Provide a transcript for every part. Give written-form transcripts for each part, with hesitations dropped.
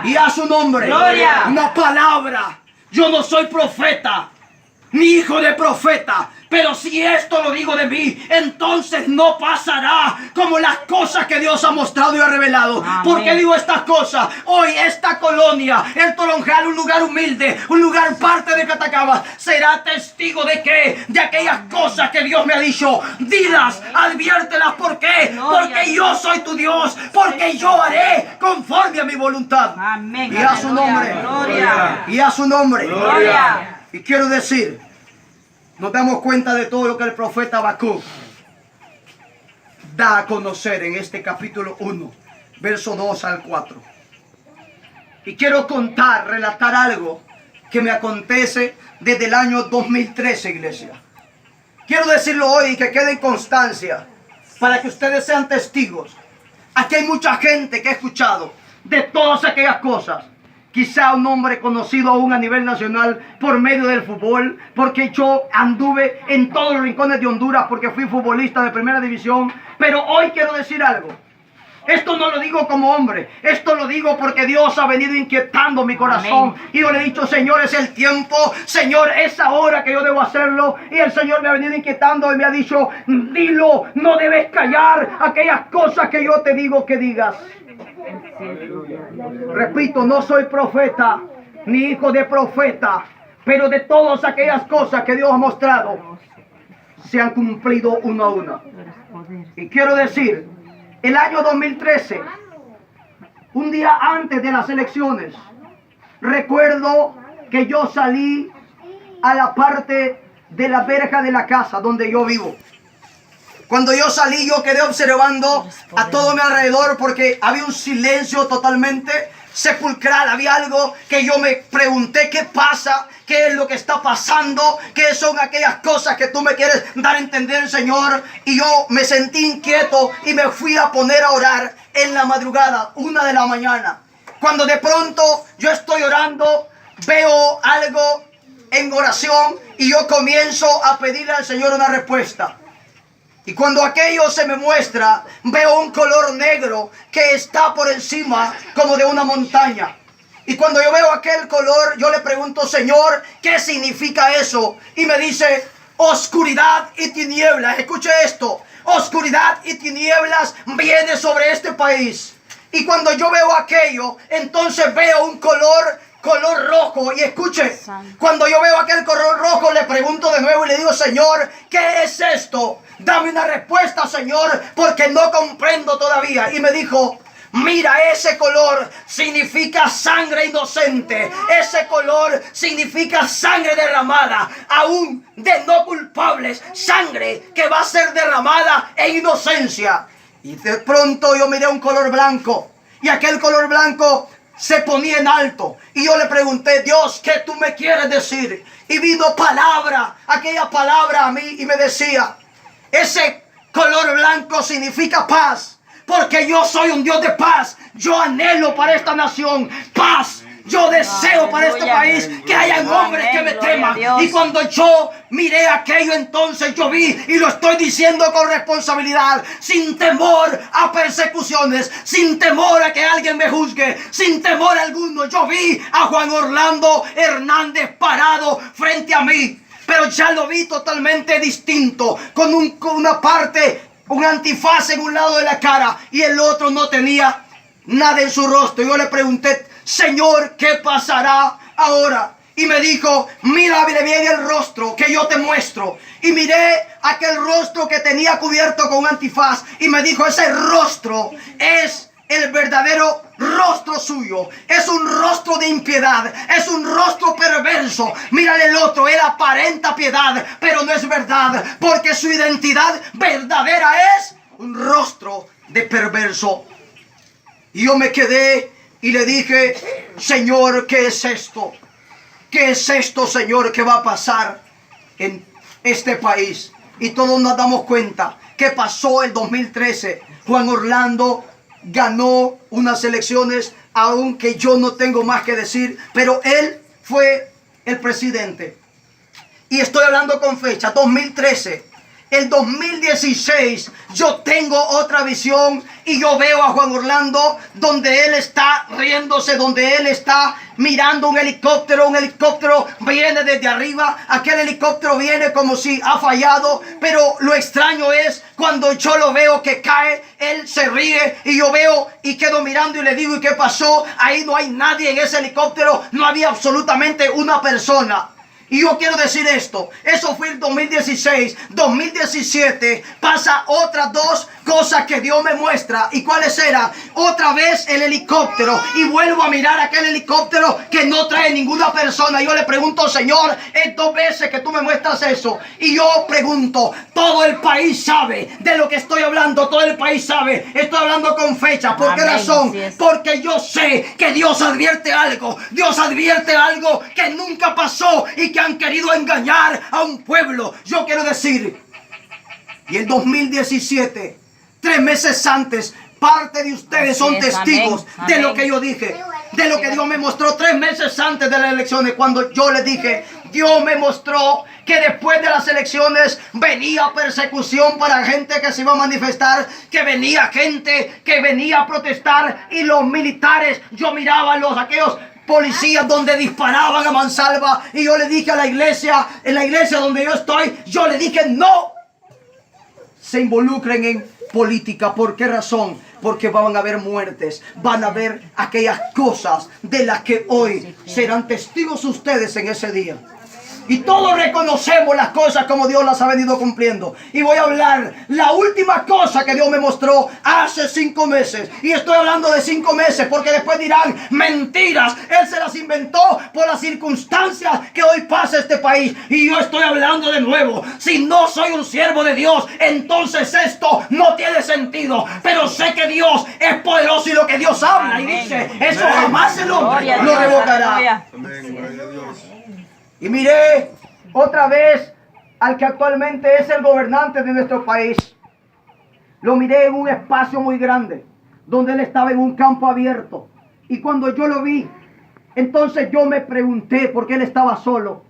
Y a su nombre. Gloria. Una palabra. Yo no soy profeta, ni hijo de profeta. Pero si esto lo digo de mí, entonces no pasará como las cosas que Dios ha mostrado y ha revelado. Amén. ¿Por qué digo estas cosas? Hoy esta colonia, el Toronjal, un lugar humilde, un lugar parte de Catacabas, será testigo de qué? De aquellas cosas que Dios me ha dicho. Dilas, adviértelas. ¿Por qué? Gloria. Porque yo soy tu Dios, porque yo haré conforme a mi voluntad. Amén. Y a su nombre. Gloria. Y a su nombre. Gloria. Y quiero decir, nos damos cuenta de todo lo que el profeta Habacuc da a conocer en este capítulo 1, verso 2 al 4. Y quiero relatar algo que me acontece desde el año 2013, iglesia. Quiero decirlo hoy y que quede en constancia para que ustedes sean testigos. Aquí hay mucha gente que ha escuchado de todas aquellas cosas. Quizá un hombre conocido aún a nivel nacional por medio del fútbol, porque yo anduve en todos los rincones de Honduras, porque fui futbolista de primera división. Pero hoy quiero decir algo. Esto no lo digo como hombre, esto lo digo porque Dios ha venido inquietando mi corazón. Amén. Y yo le he dicho, Señor, es el tiempo, Señor, es ahora que yo debo hacerlo. Y el Señor me ha venido inquietando y me ha dicho, dilo, no debes callar aquellas cosas que yo te digo que digas. Repito, no soy profeta ni hijo de profeta, pero de todas aquellas cosas que Dios ha mostrado se han cumplido uno a uno. Y quiero decir, el año 2013, un día antes de las elecciones, recuerdo que yo salí a la parte de la verja de la casa donde yo vivo. Cuando yo salí, yo quedé observando a todo mi alrededor porque había un silencio totalmente sepulcral. Había algo que yo me pregunté, ¿qué pasa? ¿Qué es lo que está pasando? ¿Qué son aquellas cosas que tú me quieres dar a entender, Señor? Y yo me sentí inquieto y me fui a poner a orar en la madrugada, 1 de la mañana. Cuando de pronto yo estoy orando, veo algo en oración y yo comienzo a pedirle al Señor una respuesta. Y cuando aquello se me muestra, veo un color negro que está por encima como de una montaña. Y cuando yo veo aquel color, yo le pregunto, Señor, ¿qué significa eso? Y me dice, oscuridad y tinieblas. Escuche esto, oscuridad y tinieblas viene sobre este país. Y cuando yo veo aquello, entonces veo un color rojo. Y escuche, cuando yo veo aquel color rojo, le pregunto de nuevo y le digo, Señor, ¿qué es esto? Dame una respuesta, Señor, porque no comprendo todavía. Y me dijo, mira, ese color significa sangre inocente. Ese color significa sangre derramada, aún de no culpables. Sangre que va a ser derramada en inocencia. Y de pronto yo miré un color blanco. Y aquel color blanco se ponía en alto. Y yo le pregunté, Dios, ¿qué tú me quieres decir? Y vino palabra, aquella palabra a mí y me decía, ese color blanco significa paz, porque yo soy un Dios de paz. Yo anhelo para esta nación paz. Yo deseo para este país que hayan hombres que me teman. Y cuando yo miré aquello, entonces yo vi, y lo estoy diciendo con responsabilidad, sin temor a persecuciones, sin temor a que alguien me juzgue, sin temor alguno, yo vi a Juan Orlando Hernández parado frente a mí. Pero ya lo vi totalmente distinto, con una parte, un antifaz en un lado de la cara y el otro no tenía nada en su rostro. Yo le pregunté, Señor, ¿qué pasará ahora? Y me dijo, mira bien el rostro que yo te muestro. Y miré aquel rostro que tenía cubierto con un antifaz y me dijo, ese rostro es el verdadero rostro suyo. Es un rostro de impiedad, es un rostro perverso. Mírale el otro, él aparenta piedad, pero no es verdad, porque su identidad verdadera es un rostro de perverso. Y yo me quedé y le dije, Señor, ¿qué es esto? ¿Qué es esto, Señor, que va a pasar en este país? Y todos nos damos cuenta que pasó el 2013. Juan Orlando ganó unas elecciones, aunque yo no tengo más que decir, pero él fue el presidente. Y estoy hablando con fecha, 2013. el 2016 yo tengo otra visión y yo veo a Juan Orlando donde él está riéndose, donde él está mirando un helicóptero viene desde arriba, aquel helicóptero viene como si ha fallado, pero lo extraño es cuando yo lo veo que cae, él se ríe y yo veo y quedo mirando y le digo, ¿y qué pasó? Ahí no hay nadie en ese helicóptero, no había absolutamente una persona. Y yo quiero decir esto, eso fue el 2016, 2017, pasa otras dos cosas que Dios me muestra. ¿Y cuáles eran? Otra vez el helicóptero y vuelvo a mirar aquel helicóptero que no trae ninguna persona. Yo le pregunto, Señor, es 2 veces que tú me muestras eso. Y yo pregunto, todo el país sabe de lo que estoy hablando, todo el país sabe, estoy hablando con fecha. ¿Por qué razón? Porque yo sé que Dios advierte algo que nunca pasó y que han querido engañar a un pueblo. Yo quiero decir, y el 2017, 3 meses antes, parte de ustedes son testigos de lo que yo dije, de lo que Dios me mostró 3 meses antes de las elecciones, cuando yo le dije, Dios me mostró que después de las elecciones venía persecución para gente que se iba a manifestar, que venía gente que venía a protestar, y los militares, yo miraba aquellos policías donde disparaban a mansalva, y yo le dije a la iglesia, en la iglesia donde yo estoy, yo le dije, no se involucren en política. ¿Por qué razón? Porque van a haber muertes, van a haber aquellas cosas de las que hoy serán testigos ustedes en ese día. Y todos reconocemos las cosas como Dios las ha venido cumpliendo. Y voy a hablar la última cosa que Dios me mostró hace 5 meses. Y estoy hablando de 5 meses porque después dirán, mentiras, Él se las inventó por las circunstancias que hoy pasa este país. Y yo estoy hablando de nuevo. Si no soy un siervo de Dios, entonces esto no tiene sentido. Pero sé que Dios es poderoso y lo que Dios habla y dice, eso jamás el hombre lo revocará. Y miré otra vez al que actualmente es el gobernante de nuestro país. Lo miré en un espacio muy grande, donde él estaba en un campo abierto. Y cuando yo lo vi, entonces yo me pregunté por qué él estaba solo.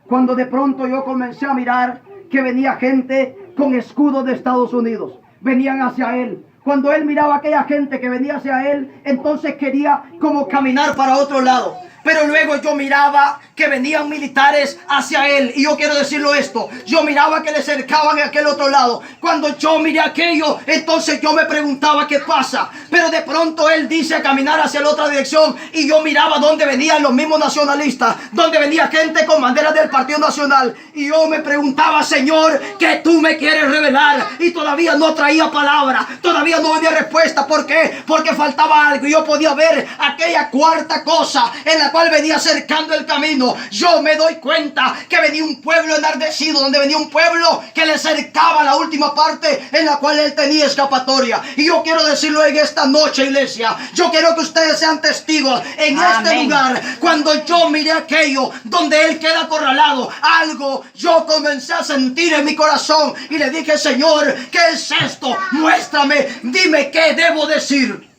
Cuando de pronto yo comencé a mirar que venía gente con escudos de Estados Unidos. Venían hacia él. Cuando él miraba a aquella gente que venía hacia él, entonces quería como caminar para otro lado. Pero luego yo miraba que venían militares hacia él. Y yo quiero decirlo esto. Yo miraba que le cercaban a aquel otro lado. Cuando yo miré aquello, entonces yo me preguntaba qué pasa. Pero de pronto él dice caminar hacia la otra dirección. Y yo miraba donde venían los mismos nacionalistas. Donde venía gente con banderas del Partido Nacional. Y yo me preguntaba, Señor, ¿qué tú me quieres revelar? Y todavía no traía palabra. Todavía no había respuesta. ¿Por qué? Porque faltaba algo. Y yo podía ver aquella cuarta cosa en la cual venía cercando el camino. Yo me doy cuenta que venía un pueblo enardecido, donde venía un pueblo que le cercaba la última parte en la cual él tenía escapatoria. Y yo quiero decirlo en esta noche, iglesia. Yo quiero que ustedes sean testigos en este lugar. Cuando yo miré aquello donde él queda acorralado, algo yo comencé a sentir en mi corazón y le dije, Señor, ¿qué es esto? Muéstrame, dime qué debo decir.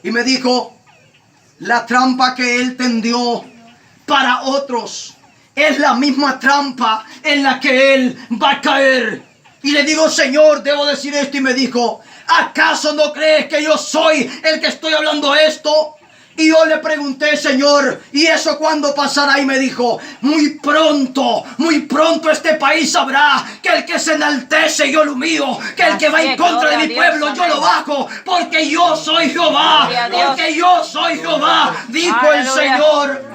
Y me dijo, la trampa que él tendió para otros es la misma trampa en la que él va a caer. Y le digo, Señor, debo decir esto. Y me dijo, ¿acaso no crees que yo soy el que estoy hablando esto? Y yo le pregunté, Señor, ¿y eso cuándo pasará? Y me dijo, muy pronto este país sabrá que el que se enaltece yo lo humillo, que el que va en contra de mi pueblo yo lo bajo, porque yo soy Jehová, porque yo soy Jehová, dijo el Señor.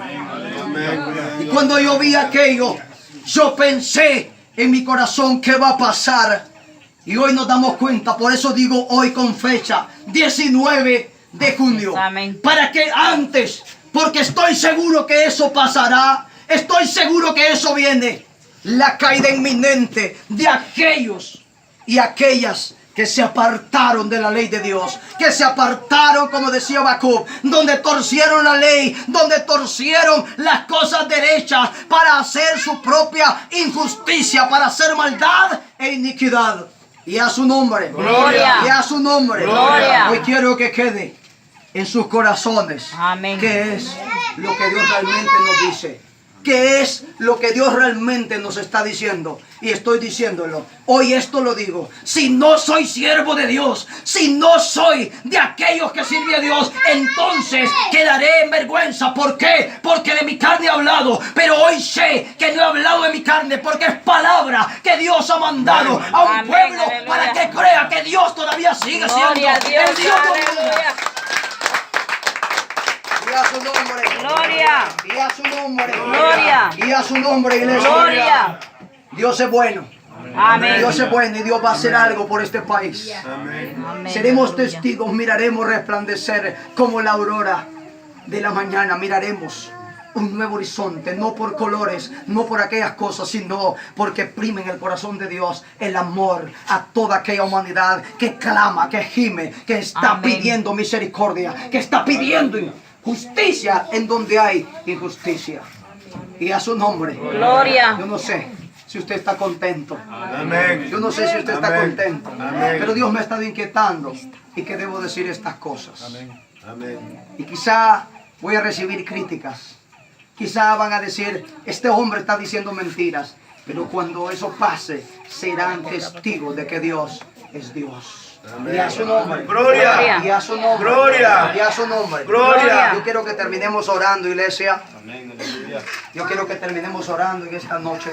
Y cuando yo vi aquello, yo pensé en mi corazón, ¿qué va a pasar? Y hoy nos damos cuenta, por eso digo hoy con fecha, 19 de junio, para que antes, porque estoy seguro que eso pasará, estoy seguro que eso viene, la caída inminente de aquellos y aquellas que se apartaron de la ley de Dios, que se apartaron, como decía Habacuc, donde torcieron la ley, donde torcieron las cosas derechas para hacer su propia injusticia, para hacer maldad e iniquidad. Y a su nombre, gloria. Y a su nombre, gloria. Hoy quiero que quede en sus corazones, amén, que es lo que Dios realmente nos dice. ¿Qué es lo que Dios realmente nos está diciendo? Y estoy diciéndolo. Hoy esto lo digo. Si no soy siervo de Dios, si no soy de aquellos que sirve a Dios, entonces quedaré en vergüenza. ¿Por qué? Porque de mi carne he hablado. Pero hoy sé que no he hablado de mi carne, porque es palabra que Dios ha mandado a un pueblo para que crea que Dios todavía sigue siendo el Dios de vida. Y a su nombre. Gloria. Y a su nombre. Gloria. Y a su nombre, iglesia. Gloria. Dios es bueno. Amén. Dios es bueno y Dios va a hacer algo por este país. Amén. Seremos Aleluya. testigos, miraremos resplandecer como la aurora de la mañana. Miraremos un nuevo horizonte, no por colores, no por aquellas cosas, sino porque prime en el corazón de Dios el amor a toda aquella humanidad que clama, que gime, que está Amén. pidiendo misericordia, que está pidiendo justicia en donde hay injusticia. Y a su nombre. Gloria. Yo no sé si usted está contento. Amén. Yo no sé si usted está Amén. contento. Amén. Pero Dios me ha estado inquietando y que debo decir estas cosas. Amén. Y quizá voy a recibir críticas. Quizá van a decir, este hombre está diciendo mentiras. Pero cuando eso pase, serán testigos de que Dios es Dios. Y a su nombre. Gloria. Y a su nombre. Gloria. Y a su nombre. Gloria. Yo quiero que terminemos orando, iglesia. Amén. Aleluya. Yo quiero que terminemos orando en esta noche.